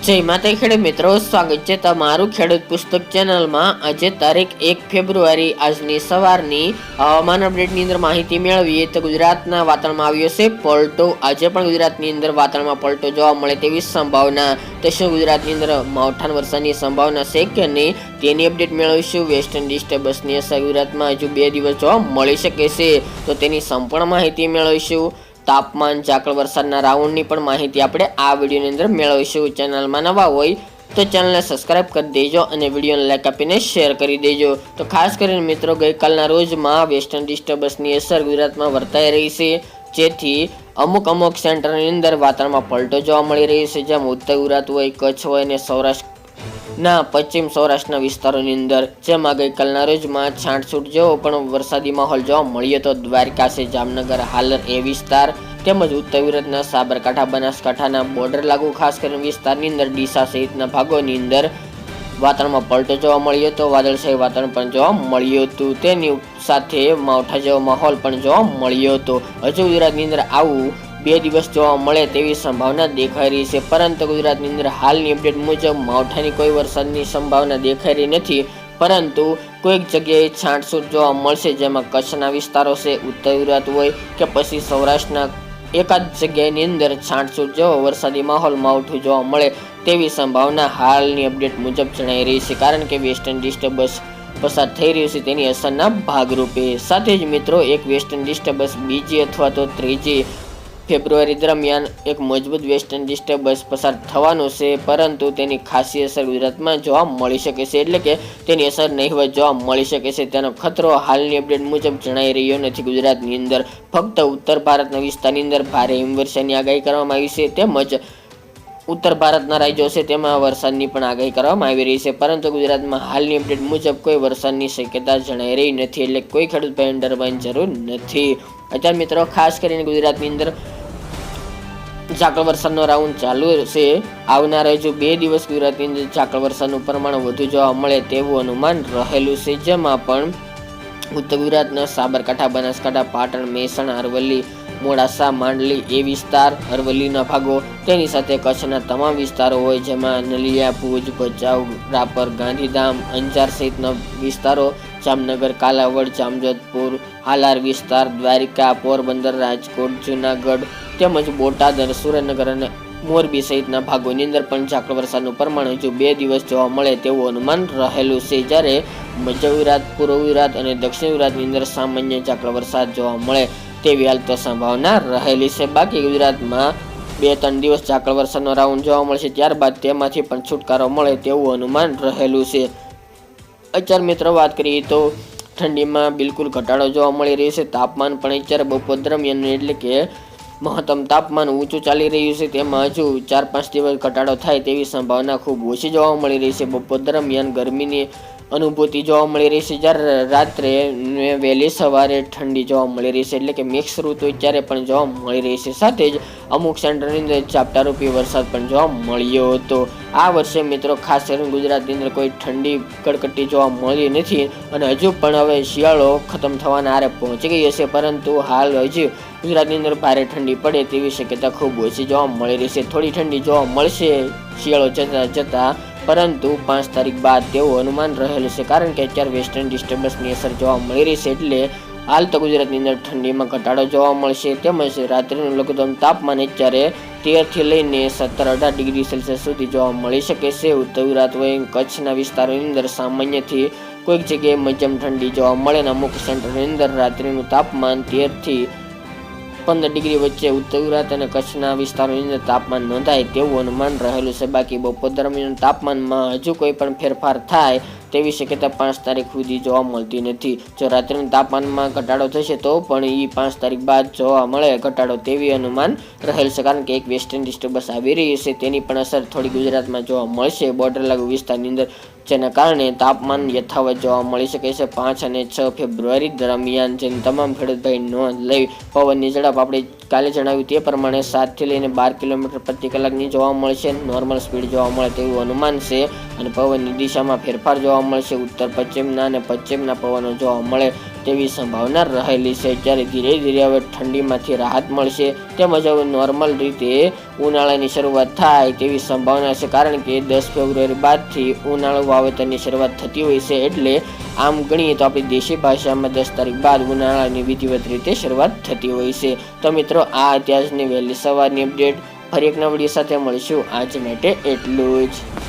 જય માતા ખેડૂત મિત્રો, સ્વાગત છે તમારું ખેડૂત પુસ્તક ચેનલમાં। આજે તારીખ 1 ફેબ્રુઆરી આજની સવારની હવામાન અપડેટની અંદર માહિતી મેળવીએ તો ગુજરાતના વાતાવરણમાં આવ્યો છે પલટો। આજે પણ ગુજરાતની અંદર વાતાવરણમાં પલટો જોવા મળે તેવી સંભાવના। તો શું ગુજરાતની અંદર માવઠાના વરસાદની સંભાવના છે કે નહીં તેની અપડેટ મેળવીશું। વેસ્ટર્ન ડિસ્ટર્બન્સની અસર ગુજરાતમાં હજુ 2 દિવસ જોવા મળી શકે છે, તો તેની સંપૂર્ણ માહિતી મેળવીશું। તાપમાન, ઝાકળ વરસાદના રાઉન્ડની પણ માહિતી આપણે આ વિડીયોની અંદર મેળવીશું। ચેનલમાં નવા હોય તો ચેનલને સબસ્ક્રાઇબ કરી દેજો અને વિડીયોને લાઈક આપીને શેર કરી દેજો। તો ખાસ કરીને મિત્રો, ગઈકાલના રોજમાં વેસ્ટર્ન ડિસ્ટર્બન્સની અસર ગુજરાતમાં વર્તાઈ રહી છે, જેથી અમુક સેન્ટરની અંદર વાતાવરણમાં પલટો જોવા મળી રહી છે। જેમ ઉત્તર ગુજરાત હોય, કચ્છ હોય અને સૌરાષ્ટ્રના પશ્ચિમ સૌરાષ્ટ્રના વિસ્તારોની અંદર જેમાં ગઈકાલના રોજમાં છાંટછૂટ જેવો પણ વરસાદી માહોલ જોવા મળ્યો હતો। દ્વારકા છે, જામનગર, હાલર એ વિસ્તાર તેમજ ઉત્તર ગુજરાતના સાબરકાંઠા, બનાસકાંઠાના બોર્ડર લાગુ ખાસ કરીને વિસ્તારની અંદર ડીસા સહિતના ભાગોની અંદર વાતાવરણમાં પલટો જોવા મળ્યો હતો। વાદળછાયું વાતાવરણ પણ જોવા મળ્યું હતું, તેની સાથે માવઠા જેવો માહોલ પણ જોવા મળ્યો હતો। હજુ ગુજરાતની અંદર આવું 2 દિવસ જોવા મળે તેવી સંભાવના દેખાઈ રહી છે, પરંતુ ગુજરાતની અંદર હાલની અપડેટ મુજબ માવઠાની કોઈ વરસાદની સંભાવના દેખાઈ રહી નથી, પરંતુ કોઈક જગ્યાએ છાંટછૂટ જોવા મળશે। જેમાં કચ્છના વિસ્તારો છે, ઉત્તર ગુજરાત હોય કે પછી સૌરાષ્ટ્રના એકાદ જગ્યાની અંદર છાંટછૂટ જેવો વરસાદી માહોલ માવઠું જોવા મળે તેવી સંભાવના હાલની અપડેટ મુજબ જણાઈ રહી છે, કારણ કે વેસ્ટર્ન ડિસ્ટર્બન્સ પસાર થઈ રહ્યું છે તેની અસરના ભાગરૂપે। સાથે જ મિત્રો, એક વેસ્ટર્ન ડિસ્ટર્બન્સ 2જી અથવા તો 3જી ફેબ્રુઆરી દરમિયાન એક મજબૂત વેસ્ટર્ન ડિસ્ટર્બન્સ પસાર થવાનું છે, પરંતુ તેની ખાસી અસર ગુજરાતમાં જોવા મળી શકે છે, એટલે કે તેની અસર નહિવત જોવા મળી શકે છે। તેનો ખતરો હાલની અપડેટ મુજબ જણાઈ રહ્યો નથી ગુજરાતની અંદર। ફક્ત ઉત્તર ભારતના વિસ્તારની અંદર ભારે હિમવર્ષાની આગાહી કરવામાં આવી છે, તેમજ ઉત્તર ભારતના રાજ્યો છે તેમાં વરસાદની પણ આગાહી કરવામાં આવી રહી છે, પરંતુ ગુજરાતમાં હાલની અપડેટ મુજબ કોઈ વરસાદની શક્યતા જણાઈ રહી નથી, એટલે કોઈ ખેડૂત ભાઈને ડરવાની જરૂર નથી। અત્યારે મિત્રો, ખાસ કરીને ગુજરાતની અંદર ઝાકળ વરસાદનો રાઉન્ડ ચાલુ છે। આવનારા હજુ 2 દિવસ ગુજરાતની અંદર ઝાકળ વરસાદનું પ્રમાણ વધુ જોવા મળે તેવું અનુમાન રહેલું છે, જેમાં પણ ઉત્તર ગુજરાતના સાબરકાંઠા, બનાસકાંઠા, પાટણ, મહેસાણા, અરવલ્લી, મોડાસા, માંડલી એ વિસ્તાર, અરવલ્લીના ભાગો, તેની સાથે કચ્છના તમામ વિસ્તારો હોય જેમાં નલિયા, ભુજ, ભચાઉ, રાપર, ગાંધીધામ, અંજાર સહિતના વિસ્તારો, જામનગર, કાલાવડ, જામજોધપુર, હાલાર વિસ્તાર, દ્વારિકા, પોરબંદર, રાજકોટ, જુનાગઢ તેમજ બોટાદ અને સુરેન્દ્રનગર અને મોરબી સહિતના ભાગોની અંદર પણ ઝાકળ વરસાદનું પ્રમાણ હજુ 2 દિવસ જોવા મળે તેવું અનુમાન રહેલું છે, જ્યારે મધ્ય ગુજરાત, પૂર્વ ગુજરાત અને દક્ષિણ ગુજરાતની અંદર સામાન્ય ઝાકળ વરસાદ જોવા મળે તેવી હાલ તો સંભાવના રહેલી છે। બાકી ગુજરાતમાં 2-3 દિવસ ઝાકળ વરસાદનો રાઉન્ડ જોવા મળશે, ત્યારબાદ તેમાંથી પણ છુટકારો મળે તેવું અનુમાન રહેલું છે। અત્યારે મિત્રો વાત કરીએ તો ઠંડીમાં બિલકુલ ઘટાડો જોવા મળી રહ્યો છે। તાપમાન પણ અત્યારે બપોર દરમિયાન એટલે કે મહત્તમ તાપમાન ઊંચું ચાલી રહ્યું છે, તેમાં હજુ 4-5 દિવસ ઘટાડો થાય તેવી સંભાવના ખૂબ ઓછી જોવા મળી રહી છે। બપોર દરમિયાન ગરમીની અનુભૂતિ જોવા મળી રહી છે, જ્યારે રાત્રે વહેલી સવારે ઠંડી જોવા મળી રહી છે, એટલે કે મિક્સ ઋતુ અત્યારે પણ જોવા મળી રહી છે। સાથે જ અમુક સેન્ટરની અંદર ઝાપટારૂપી વરસાદ પણ જોવા મળ્યો હતો। આ વર્ષે મિત્રો ખાસ કરીને ગુજરાતની અંદર કોઈ ઠંડી કડકડતી જોવા મળી નથી, અને હજુ પણ હવે શિયાળો ખતમ થવાના આરે પહોંચી ગઈ હશે, પરંતુ હાલ હજુ ગુજરાતની અંદર ભારે ઠંડી પડે તેવી શક્યતા ખૂબ ઓછી જોવા મળી રહી છે। થોડી ઠંડી જોવા મળશે શિયાળો જતા, પરંતુ 5 તારીખ બાદ તેવું અનુમાન રહેલું છે, કારણ કે અત્યારે વેસ્ટર્ન ડિસ્ટર્બન્સની અસર જોવા મળી રહી છે, એટલે હાલ તો ગુજરાતની અંદર ઠંડીમાં ઘટાડો જોવા મળશે। તેમજ રાત્રિનું લઘુત્તમ તાપમાન અત્યારે 13 થી લઈને 17-18 ડિગ્રી સેલ્સિયસ સુધી જોવા મળી શકે છે। ઉત્તર ગુજરાત હોય, કચ્છના વિસ્તારોની અંદર સામાન્યથી કોઈક જગ્યાએ મધ્યમ ઠંડી જોવા મળે, અને અમુક સેન્ટરની અંદર રાત્રિનું તાપમાન 13 થી 15 ડિગ્રી વચ્ચે ઉત્તર ગુજરાત અને કચ્છના વિસ્તારોની અંદર તાપમાન નોંધાય તેવું અનુમાન રહેલું છે। બાકી બપોર દરમિયાન તાપમાનમાં હજુ કોઈ પણ ફેરફાર થાય તેવી શક્યતા 5 તારીખ સુધી જોવા મળતી નથી। જો રાત્રિના તાપમાનમાં ઘટાડો થશે તો પણ એ 5 તારીખ બાદ જોવા મળે ઘટાડો તેવી અનુમાન રહેલ છે, કારણ કે એક વેસ્ટર્ન ડિસ્ટર્બન્સ આવી રહી છે, તેની પણ અસર થોડી ગુજરાતમાં જોવા મળશે બોર્ડર લાગુ વિસ્તારની અંદર, જેના કારણે તાપમાન યથાવત જોવા મળી શકે છે 5 અને 6 ફેબ્રુઆરી દરમિયાન, જેની તમામ ખેડૂત ભાઈ નોંધ લઈ। પવનની ઝડપ આપણે કાલે જણાવ્યું તે પ્રમાણે 7 થી લઈને 12 કિલોમીટર પ્રતિ કલાકની જોવા મળશે, નોર્મલ સ્પીડ જોવા મળે તેવું અનુમાન છે, અને પવનની દિશામાં ફેરફાર જોવા મળશે। ઉત્તર પશ્ચિમના અને પશ્ચિમના પવનો જોવા મળે તેવી સંભાવના રહેલી છે। જ્યારે ધીરે ધીરે હવે ઠંડીમાંથી રાહત મળશે તેમજ હવે નોર્મલ રીતે ઉનાળાની શરૂઆત થાય તેવી સંભાવના છે, કારણ કે 10 ફેબ્રુઆરી બાદથી ઉનાળુ વાવેતરની શરૂઆત થતી હોય છે। એટલે આમ ગણીએ તો આપણી દેશી ભાષામાં 10 તારીખ બાદ ઉનાળાની વિધિવત રીતે શરૂઆત થતી હોય છે। તો મિત્રો, આ અત્યારની વહેલી સવારની અપડેટ, ફરી એક નવા વિડીયો સાથે મળીશું। આજ માટે એટલું જ।